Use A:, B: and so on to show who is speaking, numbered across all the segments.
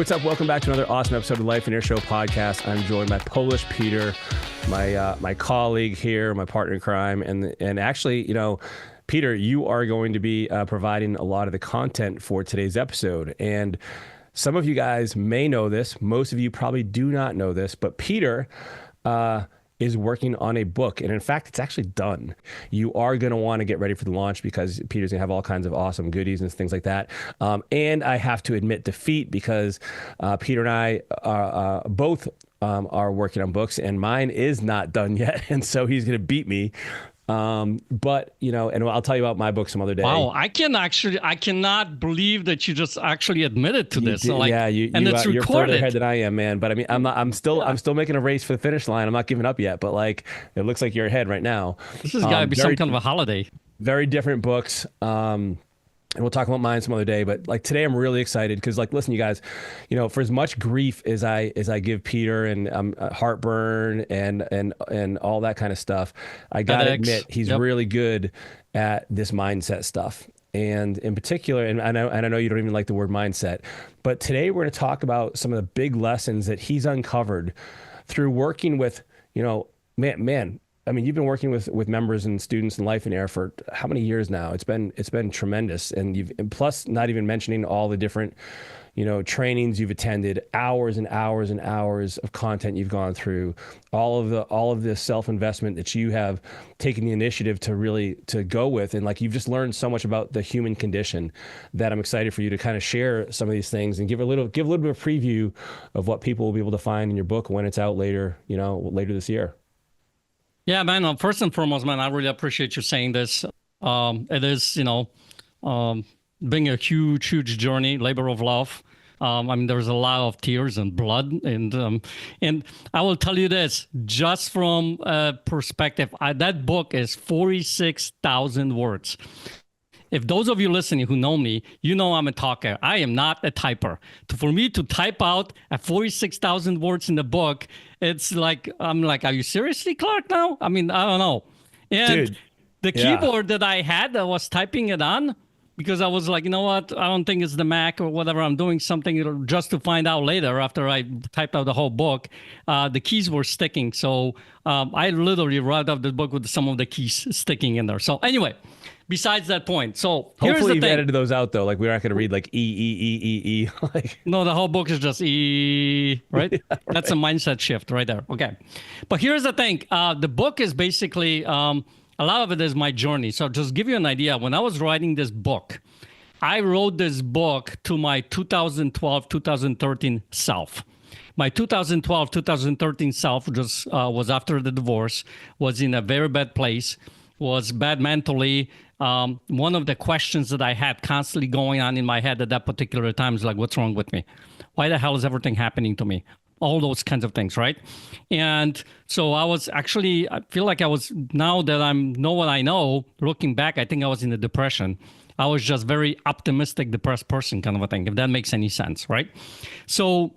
A: what's up? Welcome back to another awesome episode of Life and Air Show podcast. I'm joined by Polish Peter, my colleague here, my partner in crime, and actually, you know, Peter, you are going to be providing a lot of the content for today's episode. And some of you guys may know this. Most of you probably do not know this, but Peter is working on a book. And in fact, it's actually done. You are going to want to get ready for the launch because Peter's going to have all kinds of awesome goodies and things like that. And I have to admit defeat because Peter and I both are working on books, and mine is not done yet. And so he's going to beat me. But you know, and I'll tell you about my book some other day.
B: Wow, I cannot believe that you just actually admitted to this. So, like,
A: yeah,
B: and it's
A: you're
B: recorded.
A: further ahead than I am, man. But I mean, I'm still making a race for the finish line. I'm not giving up yet. But like, it looks like you're ahead right now.
B: This has got to be some kind of a holiday.
A: Very different books. And we'll talk about mine some other day, but like today I'm really excited because, like, listen, you guys, you know, for as much grief as I give Peter and heartburn and all that kind of stuff, I gotta admit he's really good at this mindset stuff. And in particular, and I know you don't even like the word mindset, but today we're going to talk about some of the big lessons that he's uncovered through working with, you know, man. I mean, you've been working with members and students in Life and Air for how many years now? It's been tremendous, and plus not even mentioning all the different, you know, trainings you've attended, hours and hours and hours of content you've gone through, all of the self-investment that you have taken the initiative to go with, and like you've just learned so much about the human condition that I'm excited for you to kind of share some of these things and give a little bit of a preview of what people will be able to find in your book when it's out later this year.
B: Yeah, man. First and foremost, man, I really appreciate you saying this. It is, you know, being a huge journey, labor of love. I mean, there's a lot of tears and blood, and I will tell you this, just from perspective, that book is 46,000 words. If those of you listening who know me, you know I'm a talker. I am not a typer. For me to type out at 46,000 words in the book, it's like, I'm like, are you seriously, Clark, now? I mean, I don't know. And dude, the keyboard that I had, I was typing it on because I was like, you know what? I don't think it's the Mac or whatever. I'm doing something just to find out later after I typed out the whole book. The keys were sticking. So I literally wrote up the book with some of the keys sticking in there. So anyway, besides that point, so here's
A: hopefully
B: you've
A: edited those out though. Like we're not going to read like E. Like
B: no, the whole book is just E, right? Yeah, right? That's a mindset shift right there. Okay, but here's the thing: the book is basically a lot of it is my journey. So just give you an idea. When I was writing this book, I wrote this book to my 2012, 2013 self. My 2012, 2013 self just was after the divorce, was in a very bad place, was bad mentally. One of the questions that I had constantly going on in my head at that particular time is like, what's wrong with me? Why the hell is everything happening to me? All those kinds of things, right? And so I feel like I was, now that I know what I know, looking back, I think I was in a depression. I was just very optimistic, depressed person kind of a thing, if that makes any sense, right? So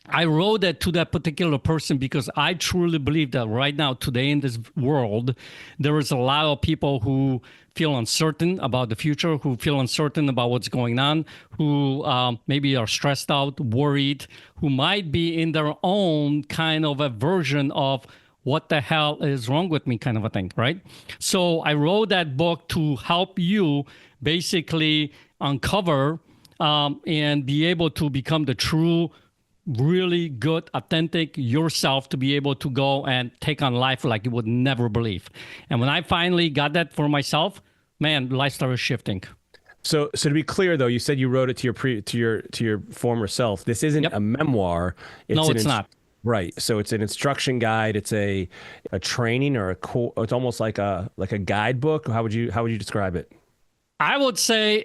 B: I wrote that to that particular person because I truly believe that right now, today in this world, there is a lot of people who feel uncertain about the future, who feel uncertain about what's going on, who maybe are stressed out, worried, who might be in their own kind of a version of what the hell is wrong with me kind of a thing, right? So I wrote that book to help you basically uncover and be able to become the true, really good, authentic yourself, to be able to go and take on life like you would never believe. And when I finally got that for myself, man, life started shifting.
A: So to be clear though, you said you wrote it to your former self. This isn't a memoir.
B: It's not.
A: Right. So it's an instruction guide. It's a training or it's almost like a guidebook. How would you describe it?
B: I would say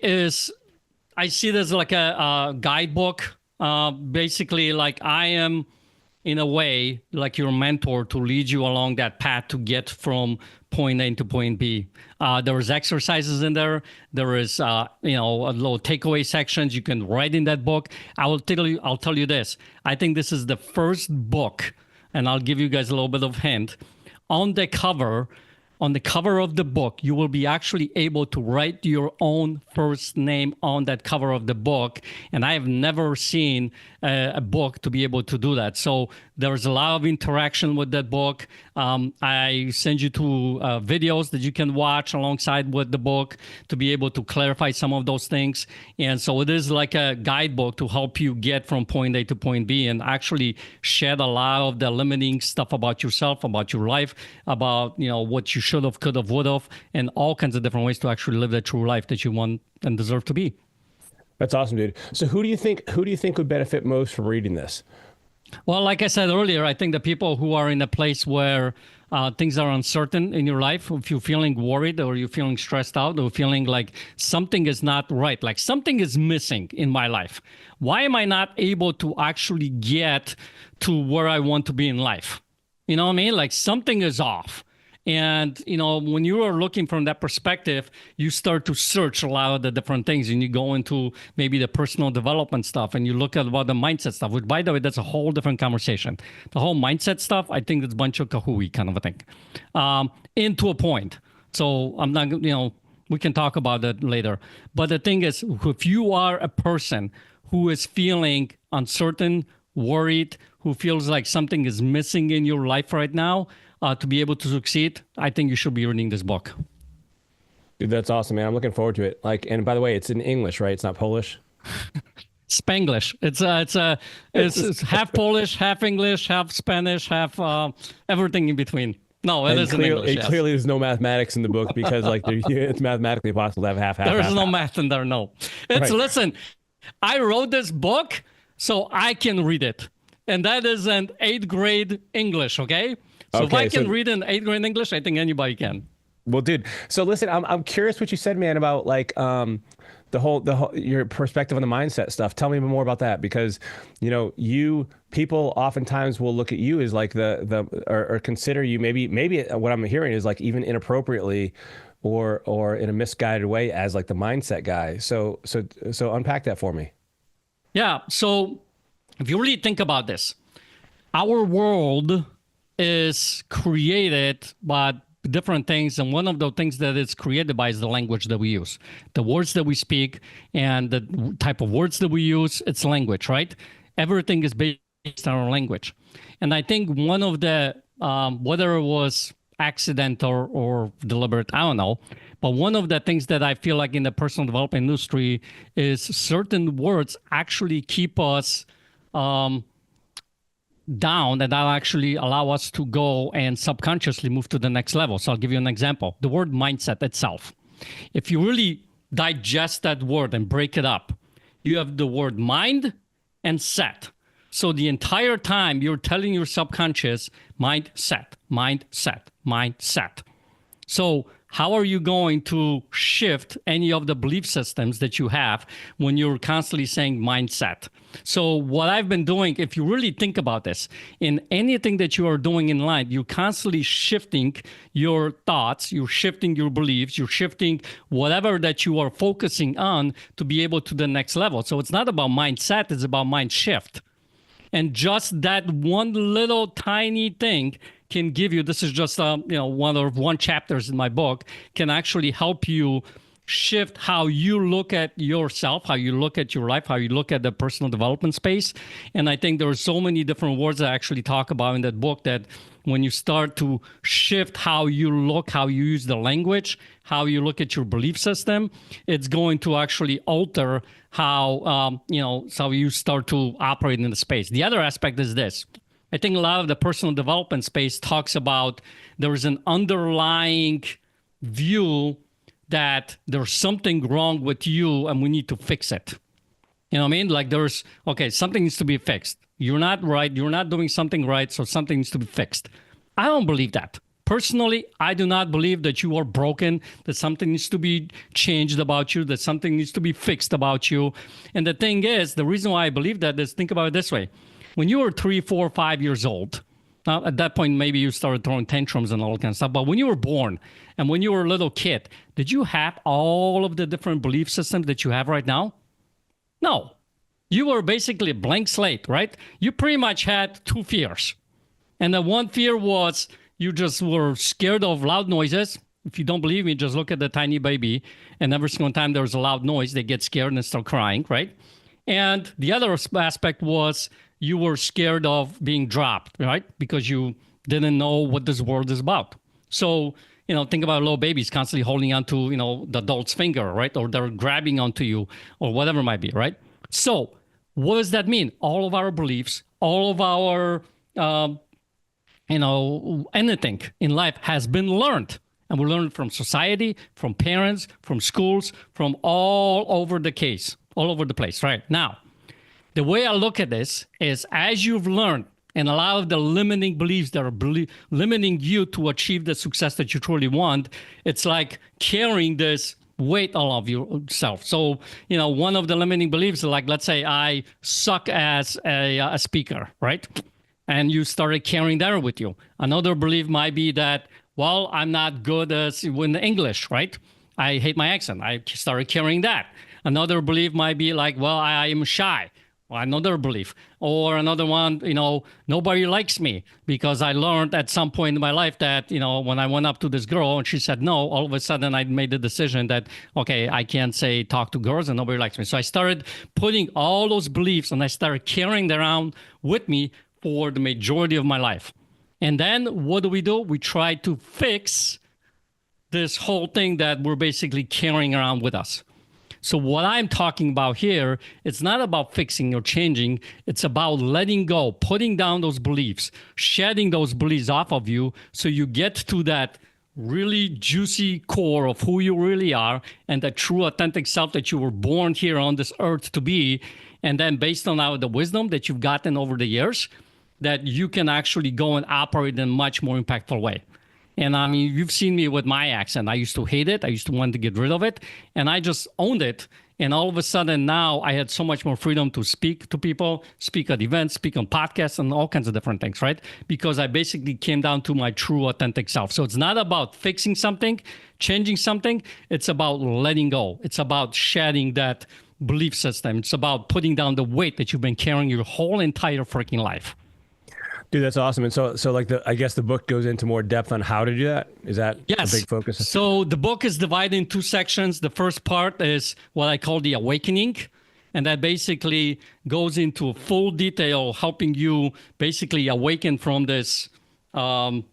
B: I see it as like a guidebook. Basically, like I am, in a way, like your mentor to lead you along that path to get from point A to point B. There is exercises in there. There is, a little takeaway sections you can write in that book. I'll tell you this. I think this is the first book, and I'll give you guys a little bit of hint. On the cover, on the cover of the book, you will be actually able to write your own first name on that cover of the book. And I have never seen a book to be able to do that. So there's a lot of interaction with that book. I send you to videos that you can watch alongside with the book to be able to clarify some of those things. And so it is like a guidebook to help you get from point A to point B and actually shed a lot of the limiting stuff about yourself, about your life, about what you should have, could have, would have, and all kinds of different ways to actually live the true life that you want and deserve to be.
A: That's awesome, dude. So who do you think would benefit most from reading this?
B: Well, like I said earlier, I think the people who are in a place where things are uncertain in your life, if you're feeling worried or you're feeling stressed out or feeling like something is not right, like something is missing in my life. Why am I not able to actually get to where I want to be in life? You know what I mean? Like something is off. And, when you are looking from that perspective, you start to search a lot of the different things and you go into maybe the personal development stuff and you look at about the mindset stuff, which, by the way, that's a whole different conversation. The whole mindset stuff, I think it's a bunch of kahooey kind of a thing, into a point. So I'm not, we can talk about that later. But the thing is, if you are a person who is feeling uncertain, worried, who feels like something is missing in your life right now, to be able to succeed, I think you should be reading this book.
A: Dude, that's awesome, man. I'm looking forward to it. And by the way, it's in English, right? It's not Polish.
B: Spanglish. It's half Polish, half English, half Spanish, half everything in between. No, it is in English. Yes.
A: Clearly, there's no mathematics in the book because it's mathematically possible to have half.
B: There is no math in there. No, it's right. Listen, I wrote this book so I can read it, and that is an 8th grade English. Okay. So if I can read in 8th grade English, I think anybody can.
A: Well, dude. So listen, I'm curious what you said, man, about like the whole your perspective on the mindset stuff. Tell me more about that because people oftentimes will look at you as like or consider you maybe what I'm hearing is like even inappropriately or in a misguided way as like the mindset guy. So unpack that for me.
B: Yeah. So if you really think about this, our world is created by different things, and one of the things that it's created by is the language that we use, the words that we speak, and the type of words that we use. It's language, right? Everything is based on our language, and I think one of the whether it was accidental or deliberate, I don't know, but one of the things that I feel like in the personal development industry is certain words actually keep us down, and that'll actually allow us to go and subconsciously move to the next level. So I'll give you an example. The word mindset itself. If you really digest that word and break it up, you have the word mind and set. So the entire time you're telling your subconscious, mindset, mindset, mindset. So how are you going to shift any of the belief systems that you have when you're constantly saying mindset? So what I've been doing, if you really think about this, in anything that you are doing in life, you're constantly shifting your thoughts, you're shifting your beliefs, you're shifting whatever that you are focusing on to be able to the next level. So it's not about mindset, it's about mind shift. And just that one little tiny thing can give you, this is just one chapters in my book, can actually help you shift how you look at yourself, how you look at your life, how you look at the personal development space. And I think there are so many different words I actually talk about in that book that when you start to shift how you look, how you use the language, how you look at your belief system, it's going to actually alter how how you start to operate in the space. The other aspect is this. I think a lot of the personal development space talks about there is an underlying view that there's something wrong with you and we need to fix it. You know what I mean? Like something needs to be fixed. You're not right. You're not doing something right. So something needs to be fixed. I don't believe that. Personally, I do not believe that you are broken, that something needs to be changed about you, that something needs to be fixed about you. And the thing is, the reason why I believe that is, think about it this way. When you were 3, 4, 5 years old, now at that point, maybe you started throwing tantrums and all that kind of stuff. But when you were born and when you were a little kid, did you have all of the different belief systems that you have right now? No. You were basically a blank slate, right? You pretty much had 2 fears. And the one fear was you just were scared of loud noises. If you don't believe me, just look at the tiny baby. And every single time there's a loud noise, they get scared and start crying, right? And the other aspect was you were scared of being dropped, right? Because you didn't know what this world is about. So, think about little babies constantly holding onto, the adult's finger, right? Or they're grabbing onto you or whatever it might be, right? So what does that mean? All of our beliefs, all of our, anything in life has been learned. And we learn from society, from parents, from schools, from all over the case, all over the place, right? Now, the way I look at this is as you've learned and a lot of the limiting beliefs that are limiting you to achieve the success that you truly want, it's like carrying this weight all of yourself. So, one of the limiting beliefs, like let's say I suck as a speaker, right? And you started carrying that with you. Another belief might be that, well, I'm not good in English, right? I hate my accent. I started carrying that. Another belief might be like, well, I am shy. Well, another belief. Or another one, nobody likes me because I learned at some point in my life that, when I went up to this girl and she said no, all of a sudden I made the decision that, okay, I can't talk to girls and nobody likes me. So I started putting all those beliefs and I started carrying them around with me for the majority of my life. And then what do? We try to fix this whole thing that we're basically carrying around with us. So what I'm talking about here, it's not about fixing or changing. It's about letting go, putting down those beliefs, shedding those beliefs off of you so you get to that really juicy core of who you really are and that true authentic self that you were born here on this earth to be. And then based on the wisdom that you've gotten over the years, that you can actually go and operate in a much more impactful way. And I mean, you've seen me with my accent. I used to hate it. I used to want to get rid of it. And I just owned it. And all of a sudden now I had so much more freedom to speak to people, speak at events, speak on podcasts and all kinds of different things, right? Because I basically came down to my true authentic self. So it's not about fixing something, changing something. It's about letting go. It's about shedding that belief system. It's about putting down the weight that you've been carrying your whole entire freaking life.
A: Dude, that's awesome. And so like I guess the book goes into more depth on how to do that. Is that
B: yes.
A: a big focus?
B: So the book is divided in two sections. The first part is what I call the awakening. And that basically goes into full detail, helping you basically awaken from this, fog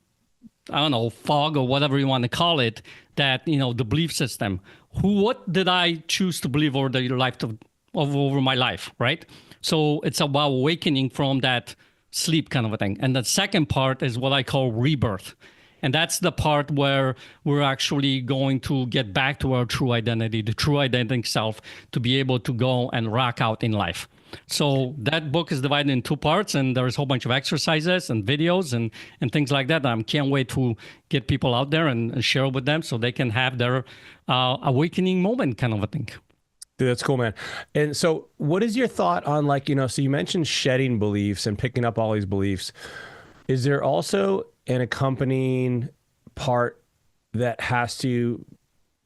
B: or whatever you want to call it, that, the belief system. What did I choose to believe over my life, right? So it's about awakening from that sleep kind of a thing. And the second part is what I call rebirth. And that's the part where we're actually going to get back to our true identity, the true identity self, to be able to go and rock out in life. So that book is divided in two parts, and there's a whole bunch of exercises and videos and things like that. I can't wait to get people out there and share with them so they can have their awakening moment kind of a thing.
A: Dude, that's cool, man. And so what is your thought on so you mentioned shedding beliefs and picking up all these beliefs. Is there also an accompanying part that has to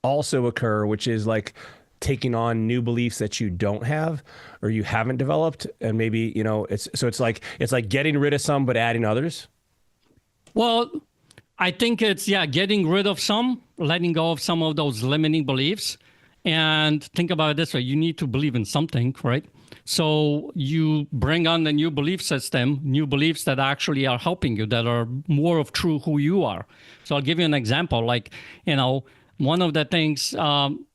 A: also occur, which is like taking on new beliefs that you don't have or you haven't developed? And maybe, it's like getting rid of some, but adding others.
B: Well, I think it's, getting rid of some, letting go of some of those limiting beliefs. And think about it this way, you need to believe in something, right? So you bring on the new belief system, new beliefs that actually are helping you, that are more of true who you are. So I'll give you an example. Like, one of the things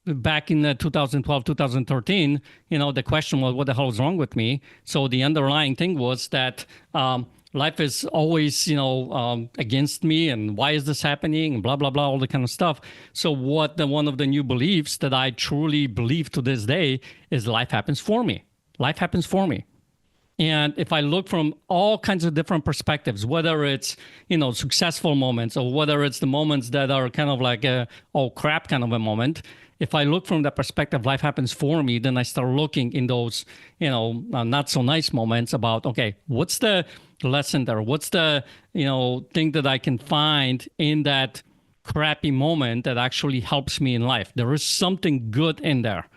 B: back in 2012, 2013, the question was, what the hell is wrong with me? So the underlying thing was that life is always, against me, and why is this happening, and blah, blah, blah, all the kind of stuff. So one of the new beliefs that I truly believe to this day is life happens for me. Life happens for me. And if I look from all kinds of different perspectives, whether it's, successful moments or whether it's the moments that are kind of like oh crap kind of a moment, if I look from that perspective, life happens for me, then I start looking in those, not so nice moments about, okay, what's the lesson there? What's the, thing that I can find in that crappy moment that actually helps me in life? There is something good in there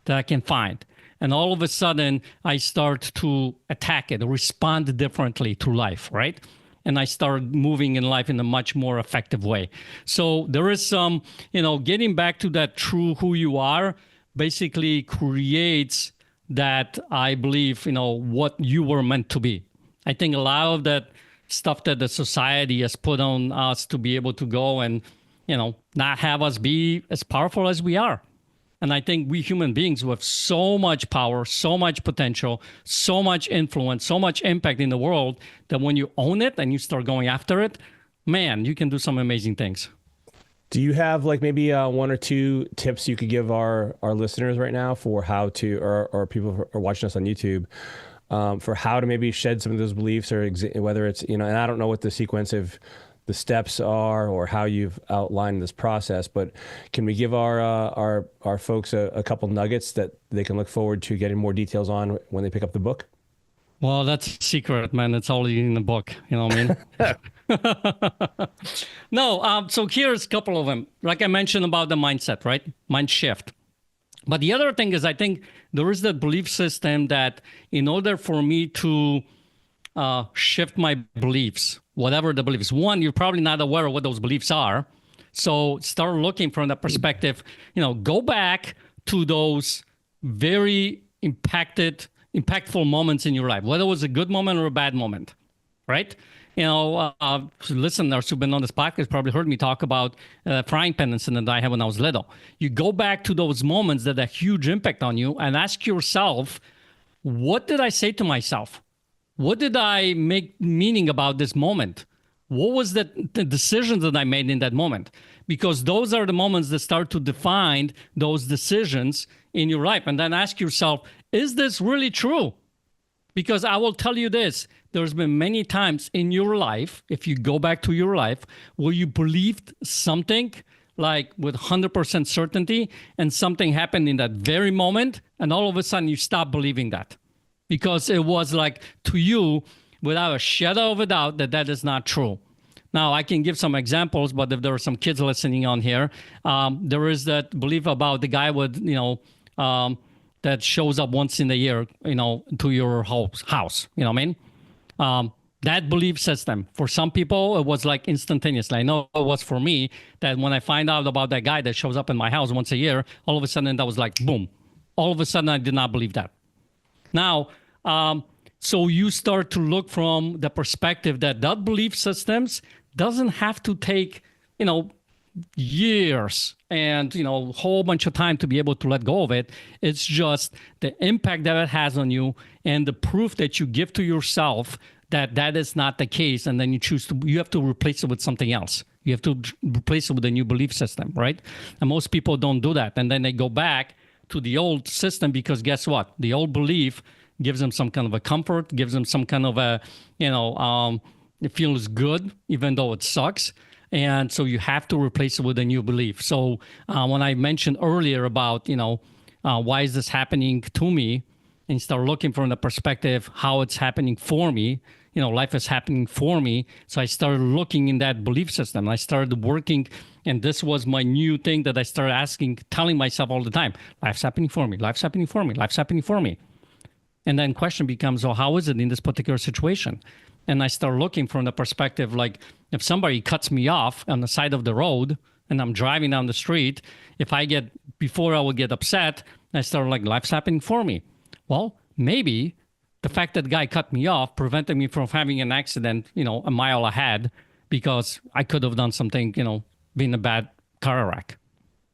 B: that I can find. And all of a sudden, I start to attack it, respond differently to life, right? and I started moving in life in a much more effective way. So there is some, getting back to that true who you are basically creates that, I believe, what you were meant to be. I think a lot of that stuff that the society has put on us to be able to go and, not have us be as powerful as we are. And I think we human beings with so much power, so much potential, so much influence, so much impact in the world that when you own it and you start going after it, man, you can do some amazing things.
A: Do you have like maybe one or two tips you could give our listeners right now for how to, or people who are watching us on YouTube, for how to maybe shed some of those beliefs, or whether it's, and I don't know what the sequence of the steps are or how you've outlined this process, but can we give our folks a couple nuggets that they can look forward to getting more details on when they pick up the book?
B: Well, that's a secret, man. It's all in the book. You know what I mean? No, so here's a couple of them. Like I mentioned about the mindset, right? Mind shift. But the other thing is, I think there is that belief system that in order for me to shift my beliefs, whatever the beliefs, one, you're probably not aware of what those beliefs are. So start looking from that perspective, go back to those very impactful moments in your life, whether it was a good moment or a bad moment, right? Listeners who've been on this podcast probably heard me talk about frying pan incident that I had when I was little. You go back to those moments that had a huge impact on you and ask yourself, what did I say to myself? What did I make meaning about this moment? What was the decisions that I made in that moment? Because those are the moments that start to define those decisions in your life. And then ask yourself, is this really true? Because I will tell you this, there's been many times in your life, if you go back to your life, where you believed something like with 100% certainty, and something happened in that very moment, and all of a sudden you stop believing that. Because it was like, to you, without a shadow of a doubt, that is not true. Now, I can give some examples, but if there are some kids listening on here, there is that belief about the guy with, that shows up once in a year, to your house, you know what I mean? That belief system, for some people, it was like instantaneously. I know it was for me, that when I find out about that guy that shows up in my house once a year, all of a sudden that was like, boom. All of a sudden, I did not believe that. Now, so you start to look from the perspective that belief systems doesn't have to take, years and, a whole bunch of time to be able to let go of it. It's just the impact that it has on you and the proof that you give to yourself that is not the case. And then you have to replace it with something else. You have to replace it with a new belief system, right? And most people don't do that. And then they go back to the old system because guess what? The old belief gives them some kind of a comfort, gives them some kind of a, it feels good, even though it sucks. And so you have to replace it with a new belief. So when I mentioned earlier about, why is this happening to me, and start looking from the perspective how it's happening for me, life is happening for me. So I started looking in that belief system. I started working, and this was my new thing that I started telling myself all the time, life's happening for me, life's happening for me, life's happening for me. And then question becomes, well, how is it in this particular situation? And I start looking from the perspective, like if somebody cuts me off on the side of the road and I'm driving down the street, before I would get upset, I start like, life's happening for me. Well, maybe the fact that guy cut me off prevented me from having an accident, a mile ahead, because I could have done something, being a bad car wreck.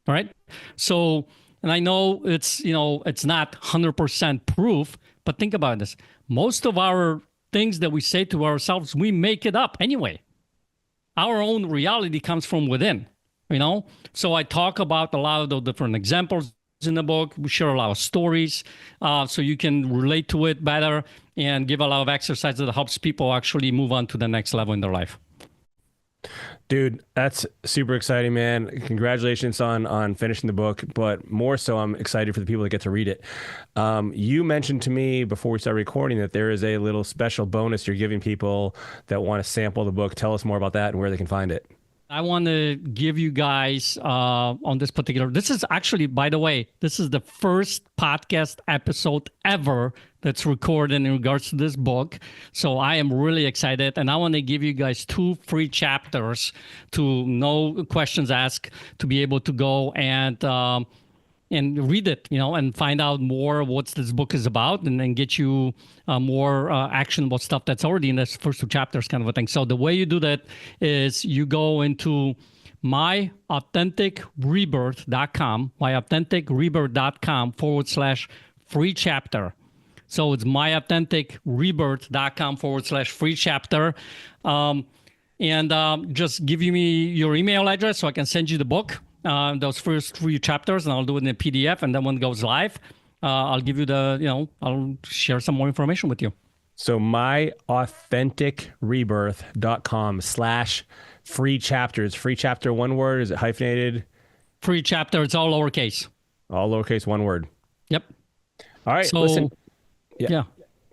B: All right. So, and I know it's not 100% proof, but think about this. Most of our things that we say to ourselves, we make it up anyway. Our own reality comes from within, So I talk about a lot of the different examples in the book. We share a lot of stories so you can relate to it better and give a lot of exercise that helps people actually move on to the next level in their life.
A: Dude, that's super exciting, man. Congratulations on finishing the book, but more so, I'm excited for the people that get to read it. You mentioned to me before we started recording that there is a little special bonus you're giving people that want to sample the book. Tell us more about that and where they can find it.
B: I want to give you guys on this is actually, by the way, this is the first podcast episode ever that's recorded in regards to this book. So I am really excited, and I want to give you guys 2 free chapters to no questions asked, to be able to go and read it, and find out more what this book is about, and then get you more actionable stuff that's already in this first 2 chapters, kind of a thing. So the way you do that is you go into myauthenticrebirth.com/free chapter. So it's myauthenticrebirth.com/free chapter. Just give me your email address so I can send you the book, those first 3 chapters, and I'll do it in a PDF. And then when it goes live, I'll give you I'll share some more information with you.
A: So myauthenticrebirth.com/free chapters. Free chapter, one word? Is it hyphenated?
B: Free chapter. It's all lowercase.
A: All lowercase, one word.
B: Yep.
A: All right.
B: So,
A: listen.
B: Yeah.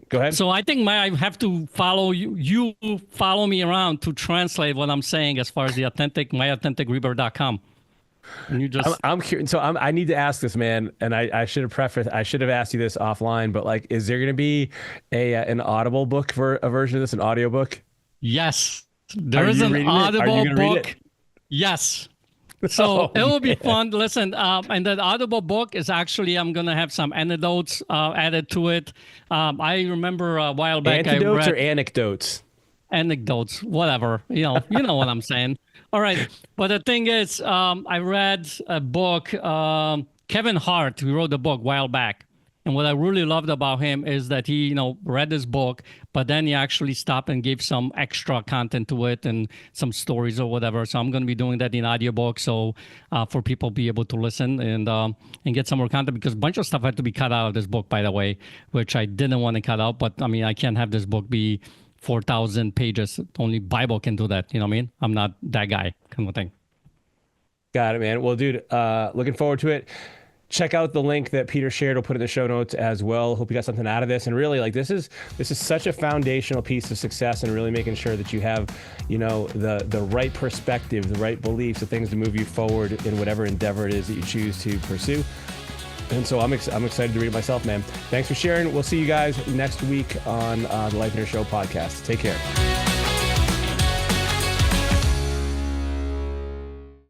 A: Go ahead.
B: So I think I have to follow you. You follow me around to translate what I'm saying as far as the myauthenticrebirth.com. And you just.
A: I'm curious. So I need to ask this, man. And I should have prefaced. I should have asked you this offline. But like, is there going to be an Audible book for a version of this, an audio book?
B: Yes, there is an Audible book. Yes. So it will be fun. Listen, and that Audible book is actually, I'm going to have some anecdotes added to it. I remember a while back
A: Antidotes or anecdotes?
B: Anecdotes, whatever. You know what I'm saying. All right. But the thing is, I read a book, Kevin Hart, who wrote the book a while back. And what I really loved about him is that he, read this book, but then he actually stopped and gave some extra content to it and some stories or whatever. So I'm going to be doing that in audiobook, so for people to be able to listen and get some more content, because a bunch of stuff had to be cut out of this book, by the way, which I didn't want to cut out. But I mean, I can't have this book be 4,000 pages. Only Bible can do that. You know what I mean? I'm not that guy, kind of thing.
A: Got it, man. Well, dude, looking forward to it. Check out the link that Peter shared. We'll put in the show notes as well. Hope you got something out of this. And really, like, this is such a foundational piece of success, and really making sure that you have, the right perspective, the right beliefs, the things to move you forward in whatever endeavor it is that you choose to pursue. And so I'm excited to read it myself, man. Thanks for sharing. We'll see you guys next week on the Life in Your Show podcast. Take care.